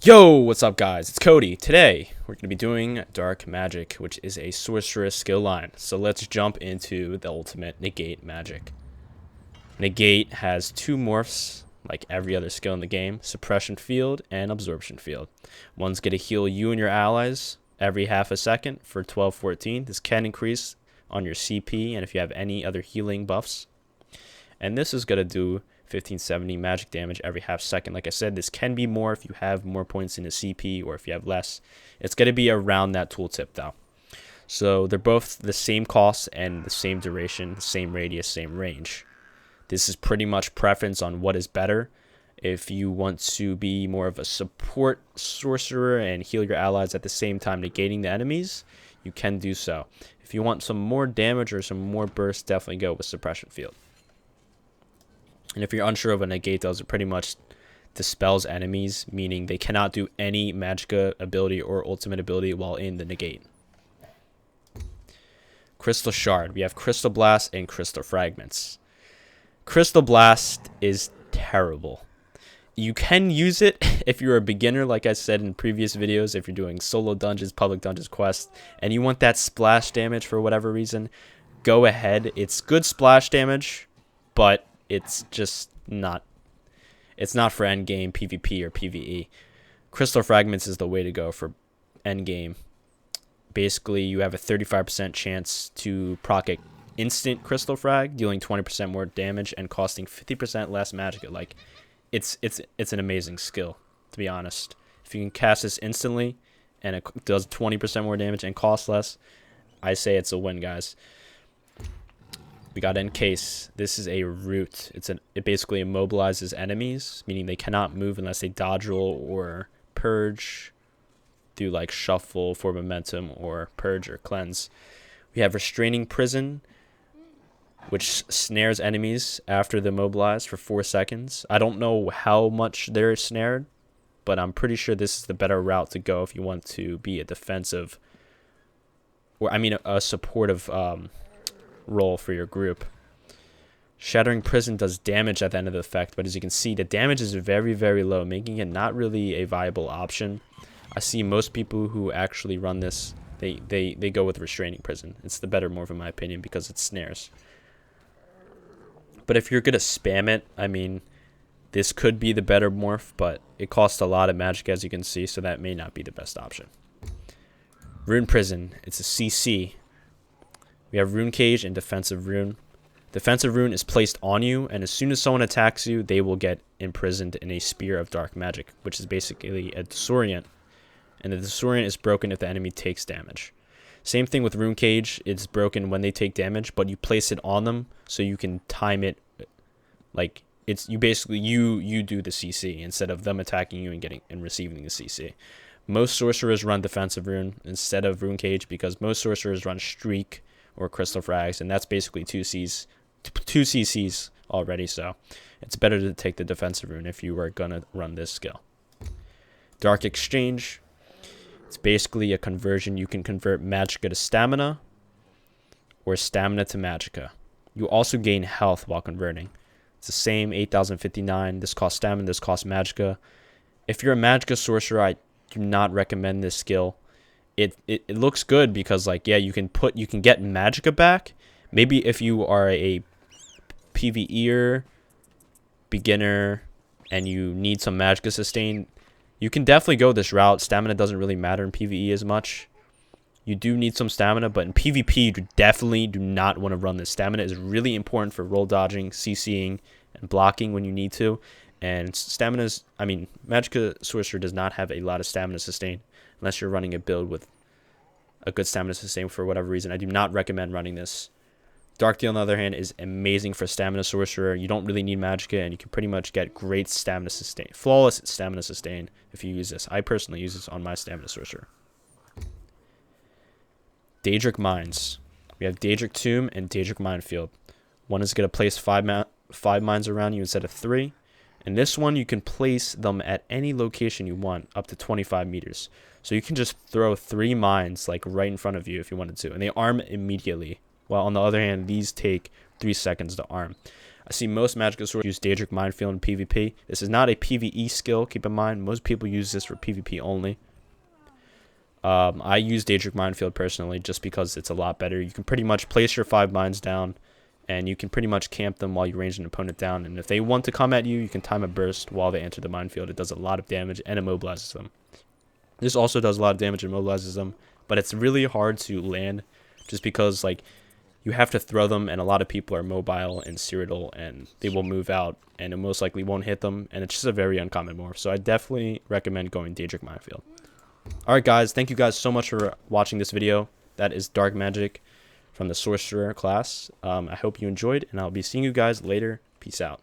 Yo, what's up guys? It's Cody. Today, we're going to be doing Dark Magic, which is a sorceress skill line. So let's jump into the ultimate Negate magic. Negate has two morphs, like every other skill in the game, Suppression Field and Absorption Field. One's going to heal you and your allies every half a second for 12-14. This can increase on your CP and if you have any other healing buffs. And this is going to do 1570 magic damage every half second. Like I said, this can be more if you have more points in a CP or if you have less. It's going to be around that tooltip though. So they're both the same cost and the same duration, same radius, same range. This is pretty much preference on what is better. If you want to be more of a support sorcerer and heal your allies at the same time negating the enemies, you can do so. If you want some more damage or some more burst, definitely go with Suppression Field. And if you're unsure of what Negate does, it pretty much dispels enemies, meaning they cannot do any Magicka ability or ultimate ability while in the Negate. Crystal Shard. We have Crystal Blast and Crystal Fragments. Crystal Blast is terrible. You can use it if you're a beginner, like I said in previous videos, if you're doing solo dungeons, public dungeons, quests, and you want that splash damage for whatever reason, go ahead. It's good splash damage, but it's just not, it's not for endgame PvP or PvE. Crystal Fragments is the way to go for endgame. Basically, you have a 35% chance to proc a instant Crystal Frag, dealing 20% more damage and costing 50% less Magicka. Like, it's an amazing skill, to be honest. If you can cast this instantly and it does 20% more damage and costs less, I say it's a win, guys. We got Encase. This is a root. It basically immobilizes enemies, meaning they cannot move unless they dodge roll or purge through like shuffle for momentum or purge or cleanse. We have Restraining Prison, which snares enemies after they're mobilized for 4 seconds. I don't know how much they're snared, but I'm pretty sure this is the better route to go if you want to be a defensive, or I mean a supportive role for your group. Shattering Prison does damage at the end of the effect, but as you can see, the damage is very, very low, making it not really a viable option. I see most people who actually run this, they go with Restraining Prison. It's the better morph in my opinion because it snares. But if you're gonna spam it, I mean, this could be the better morph, but it costs a lot of magic as you can see, so that may not be the best option. Rune Prison, it's a CC. We have Rune Cage and Defensive Rune. Defensive Rune is placed on you, and as soon as someone attacks you, they will get imprisoned in a Spear of Dark Magic, which is basically a disorient. And the disorient is broken if the enemy takes damage. Same thing with Rune Cage. It's broken when they take damage, but you place it on them so you can time it. Like, it's you basically you do the CC instead of them attacking you and getting and receiving the CC. Most sorcerers run Defensive Rune instead of Rune Cage because most sorcerers run Streak or Crystal Frags, and that's basically two CCs already, so it's better to take the Defensive Rune if you are gonna run this skill. Dark Exchange, it's basically a conversion. You can convert Magicka to Stamina or Stamina to Magicka. You also gain health while converting. It's the same 8,059. This costs Stamina, this costs Magicka. If you're a Magicka sorcerer, I do not recommend this skill. It looks good because, like, yeah, you can get Magicka back. Maybe if you are a PvEer beginner and you need some Magicka sustain, you can definitely go this route. Stamina doesn't really matter in PvE as much. You do need some stamina, but in PvP, you definitely do not want to run this. Stamina is really important for roll dodging, CCing, and blocking when you need to. And stamina's, I mean, Magicka Sorcerer does not have a lot of stamina sustain unless you're running a build with a good stamina sustain for whatever reason. I do not recommend running this. Dark Deal, on the other hand, is amazing for Stamina Sorcerer. You don't really need Magicka, and you can pretty much get great stamina sustain, flawless stamina sustain if you use this. I personally use this on my Stamina Sorcerer. Daedric Mines. We have Daedric Tomb and Daedric Minefield. One is going to place 5 mines around you instead of 3. And this one, you can place them at any location you want, up to 25 meters. So you can just throw 3 mines like right in front of you if you wanted to, and they arm immediately. While on the other hand, these take 3 seconds to arm. I see most magical swords use Daedric Minefield in PvP. This is not a PvE skill, keep in mind. Most people use this for PvP only. I use Daedric Minefield personally just because it's a lot better. You can pretty much place your 5 mines down, and you can pretty much camp them while you range an opponent down. And if they want to come at you, you can time a burst while they enter the minefield. It does a lot of damage, and it mobilizes them. This also does a lot of damage and mobilizes them, but it's really hard to land just because, like, you have to throw them, and a lot of people are mobile and Cyrodiil, and they will move out, and it most likely won't hit them, and it's just a very uncommon morph. So I definitely recommend going Daedric Minefield. Alright guys, thank you guys so much for watching this video. That is Dark Magic from the Sorcerer class. I hope you enjoyed, and I'll be seeing you guys later. Peace out.